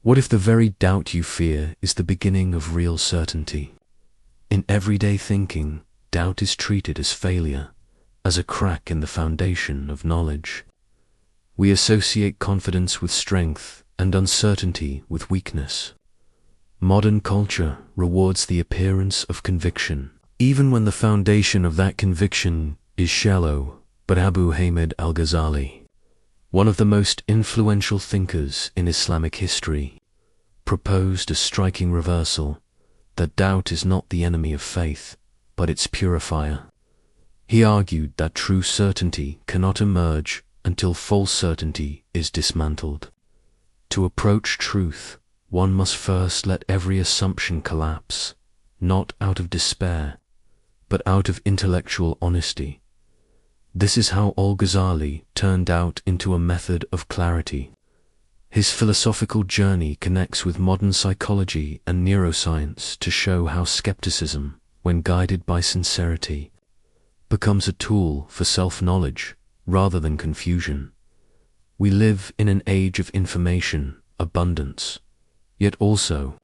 What if the very doubt you fear is the beginning of real certainty? In everyday thinking, doubt is treated as failure, as a crack in the foundation of knowledge. We associate confidence with strength and uncertainty with weakness. Modern culture rewards the appearance of conviction, even when the foundation of that conviction is shallow. But Abu Hamid Al-Ghazali, one of the most influential thinkers in Islamic history, proposed a striking reversal, that doubt is not the enemy of faith, but its purifier. He argued that true certainty cannot emerge until false certainty is dismantled. To approach truth, one must first let every assumption collapse, not out of despair, but out of intellectual honesty. This is how Al-Ghazali turned doubt into a method of clarity. His philosophical journey connects with modern psychology and neuroscience to show how skepticism, when guided by sincerity, becomes a tool for self-knowledge rather than confusion. We live in an age of information abundance, yet also,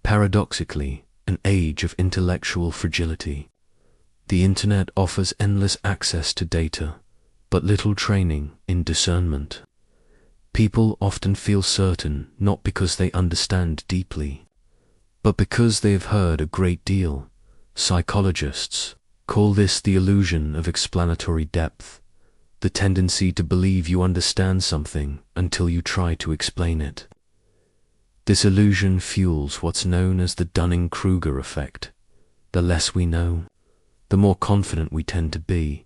paradoxically, an age of intellectual fragility. The internet offers endless access to data, but little training in discernment. People often feel certain not because they understand deeply, but because they have heard a great deal. Psychologists call this the illusion of explanatory depth, the tendency to believe you understand something until you try to explain it. This illusion fuels what's known as the Dunning-Kruger effect. The less we know, the more confident we tend to be.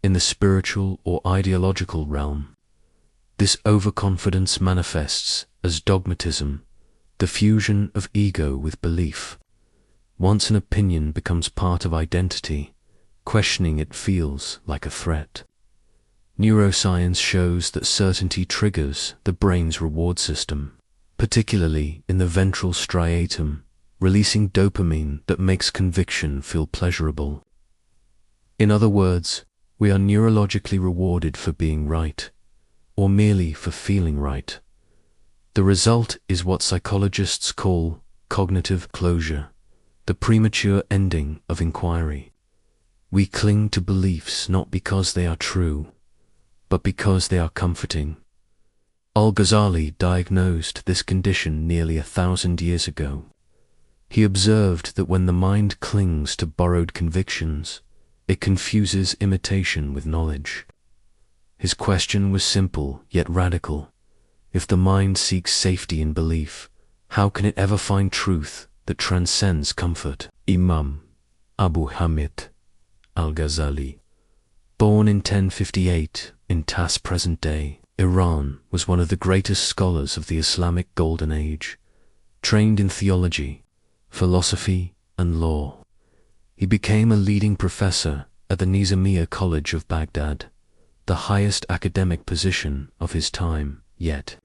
In the spiritual or ideological realm, this overconfidence manifests as dogmatism, the fusion of ego with belief. Once an opinion becomes part of identity, questioning it feels like a threat. Neuroscience shows that certainty triggers the brain's reward system, particularly in the ventral striatum, releasing dopamine that makes conviction feel pleasurable. In other words, we are neurologically rewarded for being right, or merely for feeling right. The result is what psychologists call cognitive closure, the premature ending of inquiry. We cling to beliefs not because they are true, but because they are comforting. Al-Ghazali diagnosed this condition nearly 1,000 years ago. He observed that when the mind clings to borrowed convictions, it confuses imitation with knowledge. His question was simple yet radical. If the mind seeks safety in belief, how can it ever find truth that transcends comfort? Imam Abu Hamid Al-Ghazali, born in 1058 in Tas, present-day Iran, was one of the greatest scholars of the Islamic Golden Age. Trained in theology, philosophy, and law, he became a leading professor at the Nizamiya College of Baghdad, the highest academic position of his time. Yet,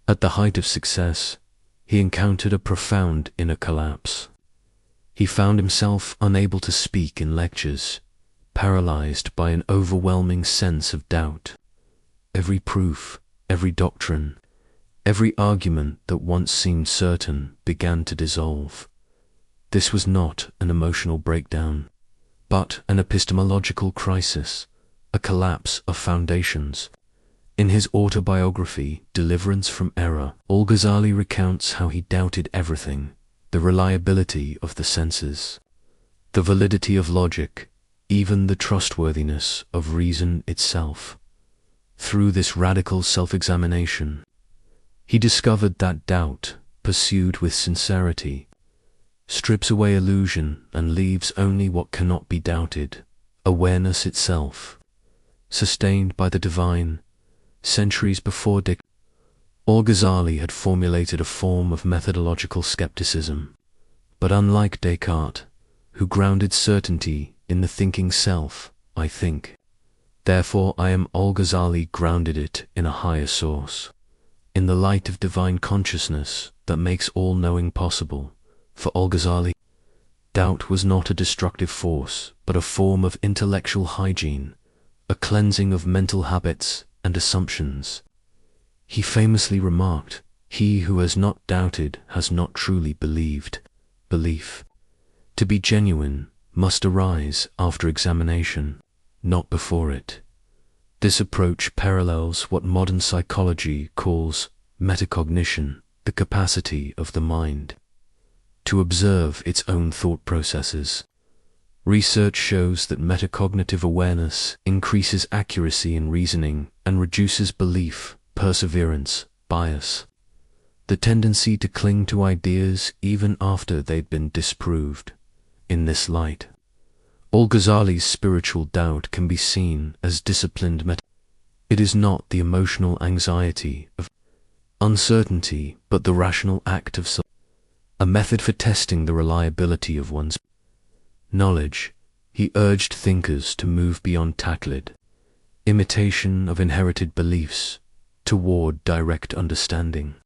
at the height of success, he encountered a profound inner collapse. He found himself unable to speak in lectures, paralyzed by an overwhelming sense of doubt. Every proof, every doctrine, every argument that once seemed certain began to dissolve. This was not an emotional breakdown, but an epistemological crisis, a collapse of foundations. In his autobiography, Deliverance from Error, Al-Ghazali recounts how he doubted everything: the reliability of the senses, the validity of logic, even the trustworthiness of reason itself. Through this radical self-examination, he discovered that doubt, pursued with sincerity, strips away illusion and leaves only what cannot be doubted, awareness itself, sustained by the divine. Centuries before Al-Ghazali had formulated a form of methodological skepticism, but unlike Descartes, who grounded certainty in the thinking self, I think. Therefore I am Al-Ghazali grounded it in a higher source, in the light of divine consciousness that makes all knowing possible. For Al-Ghazali, doubt was not a destructive force, but a form of intellectual hygiene, a cleansing of mental habits and assumptions. He famously remarked, He who has not doubted has not truly believed. Belief, to be genuine, must arise after examination, not before it. This approach parallels what modern psychology calls metacognition, the capacity of the mind to observe its own thought processes. Research shows that metacognitive awareness increases accuracy in reasoning and reduces belief, perseverance, bias, the tendency to cling to ideas even after they'd been disproved. In this light, Al-Ghazali's spiritual doubt can be seen as disciplined It is not the emotional anxiety of uncertainty, but the rational act of a method for testing the reliability of one's knowledge. He urged thinkers to move beyond taqlid, imitation of inherited beliefs, toward direct understanding.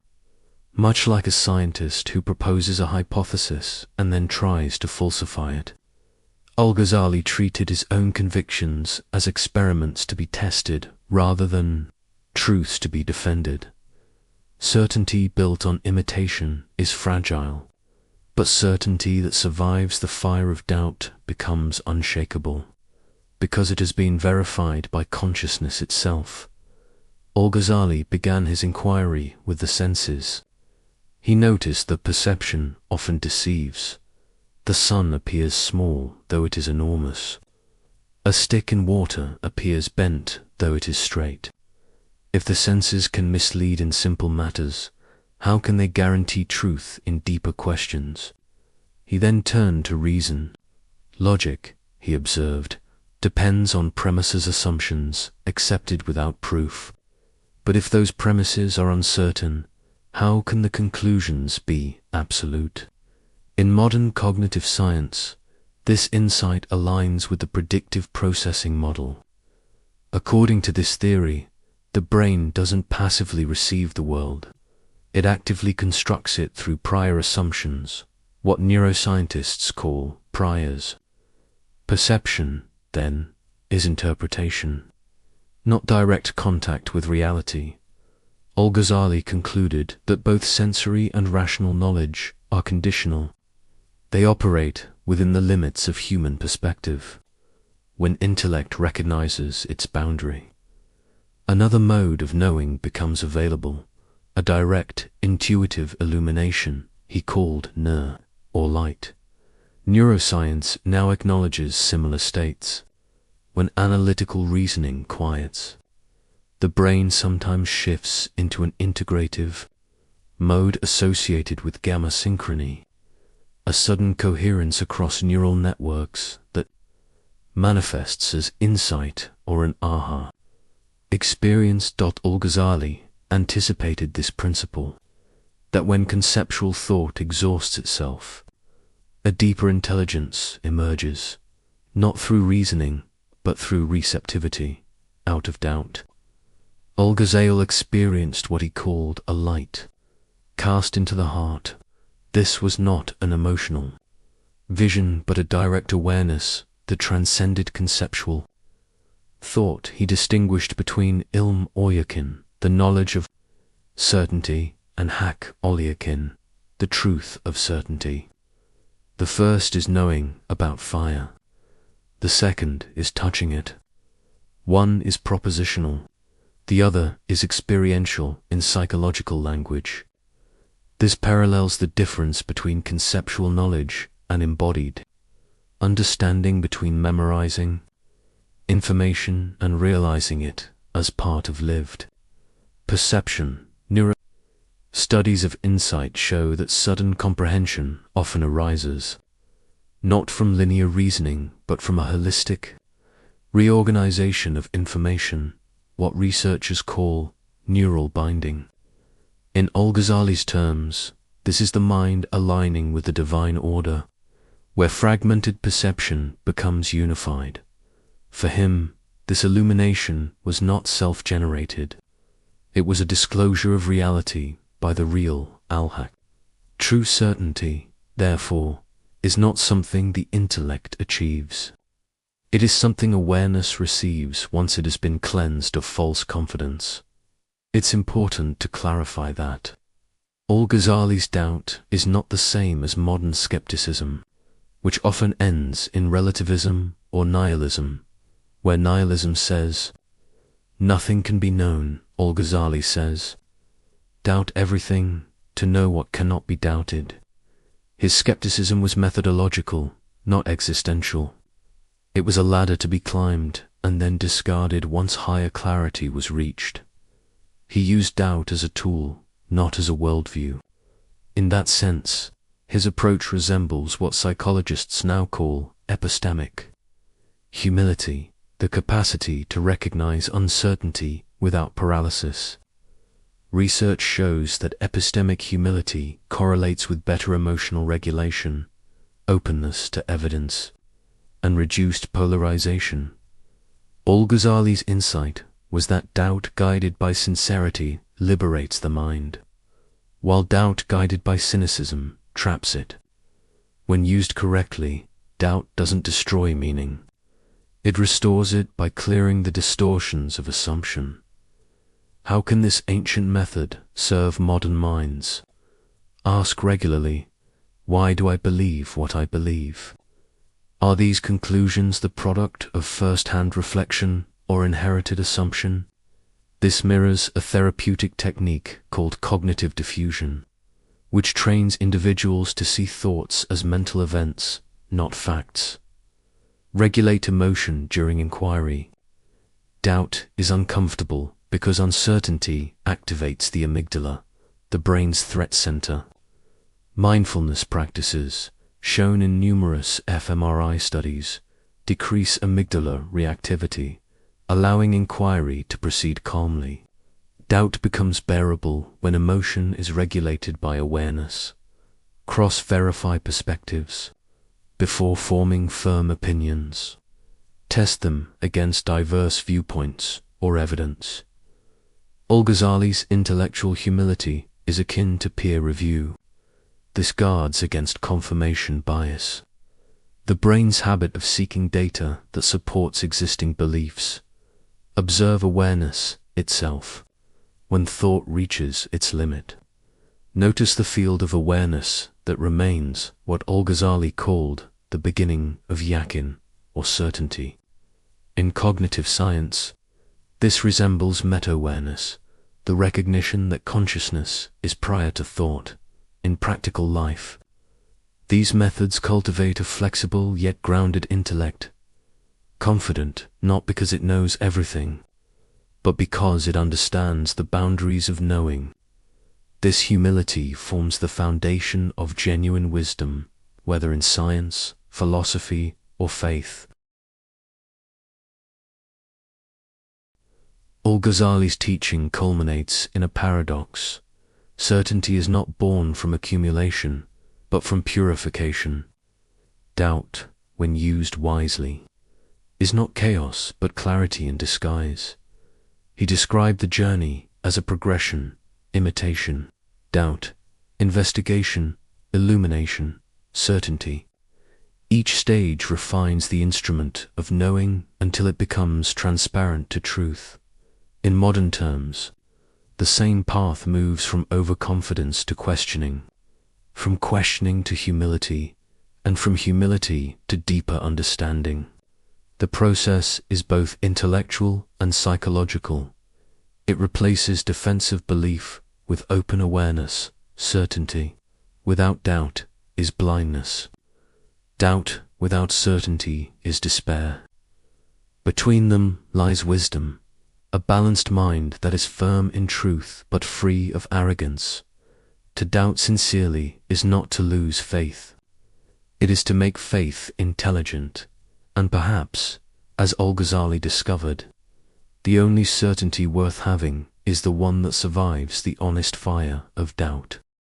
Much like a scientist who proposes a hypothesis and then tries to falsify it, Al-Ghazali treated his own convictions as experiments to be tested rather than truths to be defended. Certainty built on imitation is fragile, but certainty that survives the fire of doubt becomes unshakable, because it has been verified by consciousness itself. Al-Ghazali began his inquiry with the senses. He noticed that perception often deceives. The sun appears small, though it is enormous. A stick in water appears bent, though it is straight. If the senses can mislead in simple matters, how can they guarantee truth in deeper questions? He then turned to reason. Logic, he observed, depends on premises, assumptions, accepted without proof. But if those premises are uncertain, how can the conclusions be absolute? In modern cognitive science, this insight aligns with the predictive processing model. According to this theory, the brain doesn't passively receive the world. It actively constructs it through prior assumptions, what neuroscientists call priors. Perception, then, is interpretation, not direct contact with reality. Al-Ghazali concluded that both sensory and rational knowledge are conditional. They operate within the limits of human perspective, when intellect recognizes its boundary. Another mode of knowing becomes available, a direct, intuitive illumination he called nur, or light. Neuroscience now acknowledges similar states. When analytical reasoning quiets, the brain sometimes shifts into an integrative mode associated with gamma synchrony, a sudden coherence across neural networks that manifests as insight or an aha experience. Al-Ghazali anticipated this principle, that when conceptual thought exhausts itself, a deeper intelligence emerges, not through reasoning, but through receptivity, out of doubt. Al-Ghazali experienced what he called a light cast into the heart. This was not an emotional vision, but a direct awareness that transcended conceptual thought. He distinguished between ilm or yakin, the knowledge of certainty, and haq ol yakin, the truth of certainty. The first is knowing about fire. The second is touching it. One is propositional. The other is experiential in psychological language. This parallels the difference between conceptual knowledge and embodied understanding, between memorizing information and realizing it as part of lived perception. Studies of insight show that sudden comprehension often arises not from linear reasoning, but from a holistic reorganization of information, what researchers call neural binding. In Al-Ghazali's terms, this is the mind aligning with the divine order, where fragmented perception becomes unified. For him, this illumination was not self-generated. It was a disclosure of reality by the real al-haq. True certainty, therefore, is not something the intellect achieves. It is something awareness receives once it has been cleansed of false confidence. It's important to clarify that, Al-Ghazali's doubt is not the same as modern skepticism, which often ends in relativism or nihilism, where nihilism says, "Nothing can be known." Al-Ghazali says, "Doubt everything to know what cannot be doubted." His skepticism was methodological, not existential. It was a ladder to be climbed and then discarded once higher clarity was reached. He used doubt as a tool, not as a worldview. In that sense, his approach resembles what psychologists now call epistemic humility, the capacity to recognize uncertainty without paralysis. Research shows that epistemic humility correlates with better emotional regulation, openness to evidence, and reduced polarization. Al-Ghazali's insight was that doubt guided by sincerity liberates the mind, while doubt guided by cynicism traps it. When used correctly, doubt doesn't destroy meaning. It restores it by clearing the distortions of assumption. How can this ancient method serve modern minds? Ask regularly, why do I believe what I believe? Are these conclusions the product of first-hand reflection or inherited assumption? This mirrors a therapeutic technique called cognitive diffusion, which trains individuals to see thoughts as mental events, not facts. Regulate emotion during inquiry. Doubt is uncomfortable because uncertainty activates the amygdala, the brain's threat center. Mindfulness practices, shown in numerous fMRI studies, decrease amygdala reactivity, allowing inquiry to proceed calmly. Doubt becomes bearable when emotion is regulated by awareness. Cross-verify perspectives before forming firm opinions. Test them against diverse viewpoints or evidence. Al-Ghazali's intellectual humility is akin to peer review. This guards against confirmation bias, the brain's habit of seeking data that supports existing beliefs. Observe awareness itself when thought reaches its limit. Notice the field of awareness that remains what Al-Ghazali called the beginning of yaqin, or certainty. In cognitive science, this resembles meta-awareness, the recognition that consciousness is prior to thought. In practical life, these methods cultivate a flexible yet grounded intellect, confident not because it knows everything, but because it understands the boundaries of knowing. This humility forms the foundation of genuine wisdom, whether in science, philosophy, or faith. Al-Ghazali's teaching culminates in a paradox. Certainty is not born from accumulation, but from purification. Doubt, when used wisely, is not chaos but clarity in disguise. He described the journey as a progression, imitation, doubt, investigation, illumination, certainty. Each stage refines the instrument of knowing until it becomes transparent to truth. In modern terms, the same path moves from overconfidence to questioning, from questioning to humility, and from humility to deeper understanding. The process is both intellectual and psychological. It replaces defensive belief with open awareness. Certainty without doubt is blindness. Doubt without certainty is despair. Between them lies wisdom, a balanced mind that is firm in truth but free of arrogance. To doubt sincerely is not to lose faith. It is to make faith intelligent, and perhaps, as Al-Ghazali discovered, the only certainty worth having is the one that survives the honest fire of doubt.